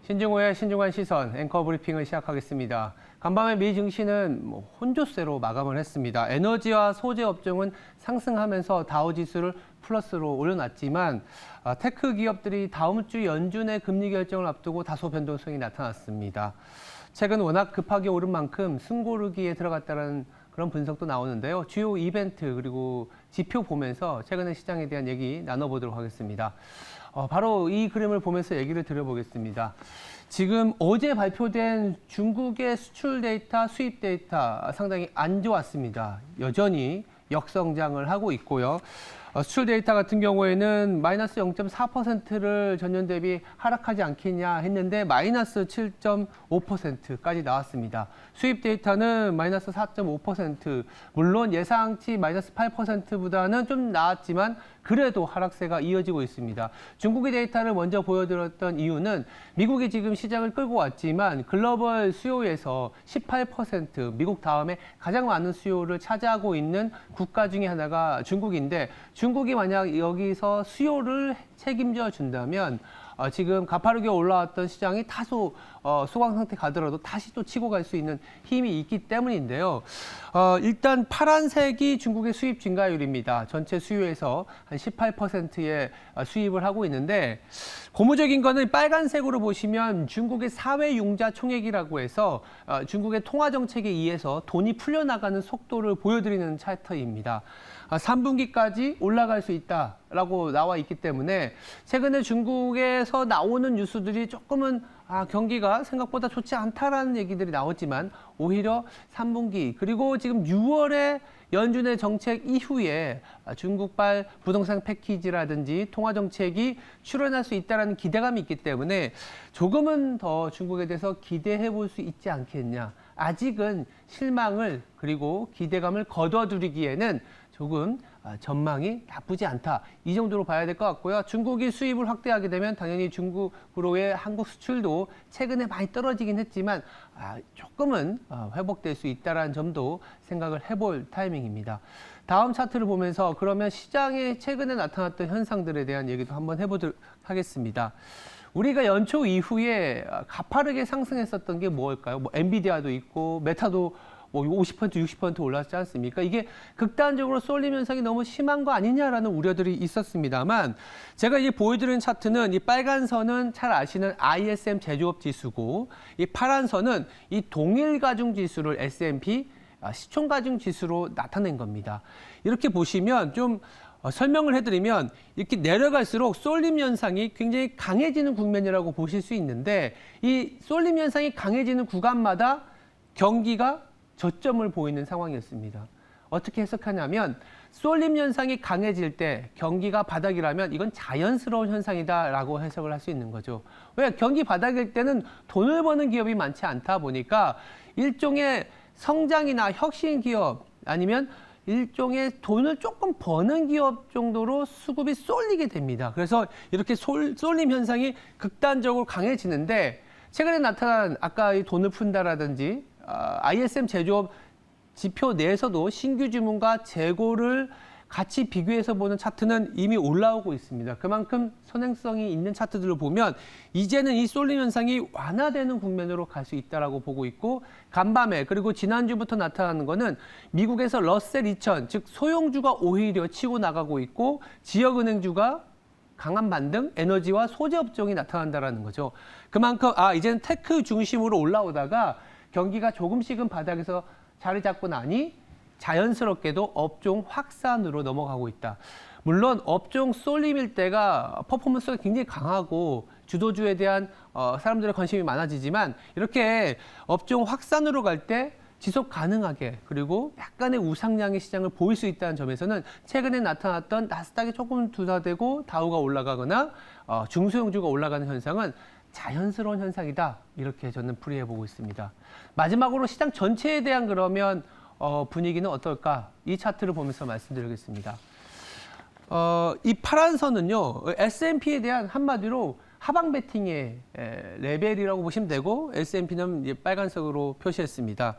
신중호의 신중한 시선 앵커 브리핑을 시작하겠습니다. 간밤에 미 증시는 혼조세로 마감을 했습니다. 에너지와 소재 업종은 상승하면서 다우 지수를 플러스로 올려놨지만 테크 기업들이 다음 주 연준의 금리 결정을 앞두고 다소 변동성이 나타났습니다. 최근 워낙 급하게 오른 만큼 숨고르기에 들어갔다는 그런 분석도 나오는데요. 주요 이벤트 그리고 지표 보면서 최근의 시장에 대한 얘기 나눠보도록 하겠습니다. 바로 이 그림을 보면서 얘기를 드려보겠습니다. 지금 어제 발표된 중국의 수출 데이터, 수입 데이터 상당히 안 좋았습니다. 여전히 역성장을 하고 있고요. 수출 데이터 같은 경우에는 마이너스 0.4%를 전년 대비 하락하지 않겠냐 했는데 마이너스 7.5%까지 나왔습니다. 수입 데이터는 마이너스 4.5%, 물론 예상치 마이너스 8%보다는 좀 나았지만 그래도 하락세가 이어지고 있습니다. 중국의 데이터를 먼저 보여드렸던 이유는 미국이 지금 시장을 끌고 왔지만 글로벌 수요에서 18%, 미국 다음에 가장 많은 수요를 차지하고 있는 국가 중에 하나가 중국인데 중국이 만약 여기서 수요를 책임져 준다면 지금 가파르게 올라왔던 시장이 다소 소강 상태 가더라도 다시 또 치고 갈 수 있는 힘이 있기 때문인데요. 일단 파란색이 중국의 수입 증가율입니다. 전체 수요에서 한 18%의 수입을 하고 있는데 고무적인 거는 빨간색으로 보시면 중국의 사회융자 총액이라고 해서 중국의 통화 정책에 의해서 돈이 풀려나가는 속도를 보여드리는 차트입니다. 3분기까지 올라갈 수 있다라고 나와 있기 때문에 최근에 중국에서 나오는 뉴스들이 조금은 경기가 생각보다 좋지 않다라는 얘기들이 나왔지만 오히려 3분기 그리고 지금 6월에 연준의 정책 이후에 중국발 부동산 패키지라든지 통화 정책이 출현할 수 있다는 기대감이 있기 때문에 조금은 더 중국에 대해서 기대해 볼 수 있지 않겠냐. 아직은 실망을 그리고 기대감을 거둬들이기에는 조금 전망이 나쁘지 않다. 이 정도로 봐야 될 것 같고요. 중국이 수입을 확대하게 되면 당연히 중국으로의 한국 수출도 최근에 많이 떨어지긴 했지만 조금은 회복될 수 있다는 점도 생각을 해볼 타이밍입니다. 다음 차트를 보면서 그러면 시장에 최근에 나타났던 현상들에 대한 얘기도 한번 해보도록 하겠습니다. 우리가 연초 이후에 가파르게 상승했었던 게 뭘까요? 엔비디아도 있고 메타도 50%, 60% 올랐지 않습니까? 이게 극단적으로 쏠림 현상이 너무 심한 거 아니냐라는 우려들이 있었습니다만 제가 이제 보여드리는 차트는 이 빨간 선은 잘 아시는 ISM 제조업 지수고 이 파란 선은 이 동일 가중 지수를 S&P 시총 가중 지수로 나타낸 겁니다. 이렇게 보시면 좀 설명을 해드리면 이렇게 내려갈수록 쏠림 현상이 굉장히 강해지는 국면이라고 보실 수 있는데 이 쏠림 현상이 강해지는 구간마다 경기가 저점을 보이는 상황이었습니다. 어떻게 해석하냐면 쏠림 현상이 강해질 때 경기가 바닥이라면 이건 자연스러운 현상이다라고 해석을 할 수 있는 거죠. 왜? 경기 바닥일 때는 돈을 버는 기업이 많지 않다 보니까 일종의 성장이나 혁신 기업 아니면 일종의 돈을 조금 버는 기업 정도로 수급이 쏠리게 됩니다. 그래서 이렇게 쏠림 현상이 극단적으로 강해지는데 최근에 나타난 아까 이 돈을 푼다라든지 ISM 제조업 지표 내에서도 신규 주문과 재고를 같이 비교해서 보는 차트는 이미 올라오고 있습니다. 그만큼 선행성이 있는 차트들을 보면 이제는 이 쏠림 현상이 완화되는 국면으로 갈 수 있다고 보고 있고 간밤에 그리고 지난주부터 나타나는 거는 미국에서 러셀 2000, 즉 소형주가 오히려 치고 나가고 있고 지역은행주가 강한 반등, 에너지와 소재 업종이 나타난다는 거죠. 그만큼 이제는 테크 중심으로 올라오다가 경기가 조금씩은 바닥에서 자리 잡고 나니 자연스럽게도 업종 확산으로 넘어가고 있다. 물론 업종 쏠림일 때가 퍼포먼스가 굉장히 강하고 주도주에 대한 사람들의 관심이 많아지지만 이렇게 업종 확산으로 갈 때 지속 가능하게 그리고 약간의 우상향의 시장을 보일 수 있다는 점에서는 최근에 나타났던 나스닥이 조금 둔화되고 다우가 올라가거나 중소형주가 올라가는 현상은 자연스러운 현상이다. 이렇게 저는 풀이해보고 있습니다. 마지막으로 시장 전체에 대한 그러면 분위기는 어떨까? 이 차트를 보면서 말씀드리겠습니다. 이 파란 선은요. S&P에 대한 한마디로 하방 베팅의 레벨이라고 보시면 되고 S&P는 빨간색으로 표시했습니다.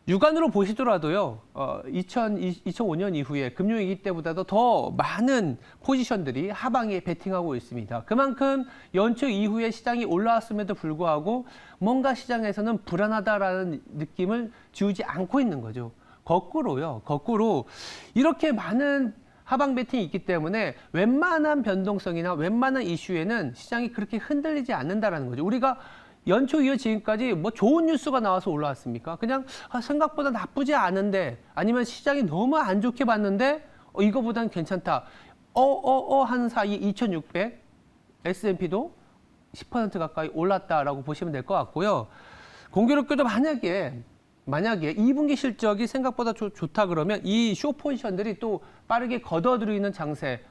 육안으로 보시더라도요, 2005년 이후에 금융위기 때보다도 더 많은 포지션들이 하방에 베팅하고 있습니다. 그만큼 연초 이후에 시장이 올라왔음에도 불구하고 뭔가 시장에서는 불안하다라는 느낌을 지우지 않고 있는 거죠. 거꾸로 이렇게 많은 하방 베팅이 있기 때문에 웬만한 변동성이나 웬만한 이슈에는 시장이 그렇게 흔들리지 않는다라는 거죠. 우리가 연초 이후 지금까지 뭐 좋은 뉴스가 나와서 올라왔습니까? 그냥 생각보다 나쁘지 않은데, 아니면 시장이 너무 안 좋게 봤는데 이거보단 괜찮다. 하는 사이 2600 S&P도 10% 가까이 올랐다라고 보시면 될 것 같고요. 공교롭게도 만약에 2분기 실적이 생각보다 좋다 그러면 이 쇼 포지션들이 또 빠르게 걷어들이는 장세,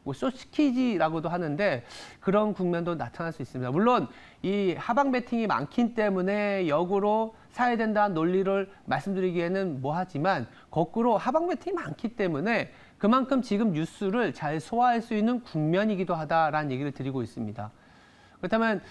뭐 숏스키지라고도 하는데 그런 국면도 나타날 수 있습니다. 물론 이 하방 베팅이 많기 때문에 역으로 사야 된다는 논리를 말씀드리기에는 뭐하지만, 거꾸로 하방 베팅이 많기 때문에 그만큼 지금 뉴스를 잘 소화할 수 있는 국면이기도 하다라는 얘기를 드리고 있습니다. 그렇다면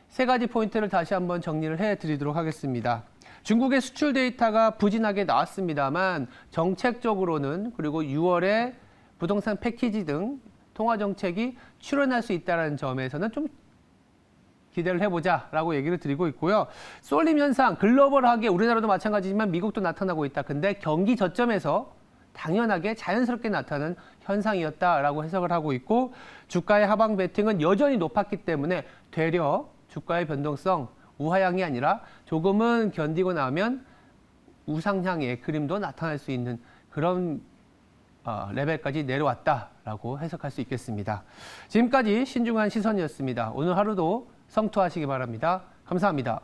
세 가지 포인트를 다시 한번 정리를 해드리도록 하겠습니다. 중국의 수출 데이터가 부진하게 나왔습니다만 정책적으로는, 그리고 6월에 부동산 패키지 등 통화 정책이 출현할 수 있다는 점에서는 좀 기대를 해보자라고 얘기를 드리고 있고요. 쏠림 현상, 글로벌하게 우리나라도 마찬가지지만 미국도 나타나고 있다. 근데 경기 저점에서 당연하게 자연스럽게 나타나는 현상이었다라고 해석을 하고 있고, 주가의 하방 베팅은 여전히 높았기 때문에 되려 주가의 변동성 우하향이 아니라 조금은 견디고 나면 우상향의 그림도 나타날 수 있는 그런 레벨까지 내려왔다라고 해석할 수 있겠습니다. 지금까지 신중한 시선이었습니다. 오늘 하루도 성투하시기 바랍니다. 감사합니다.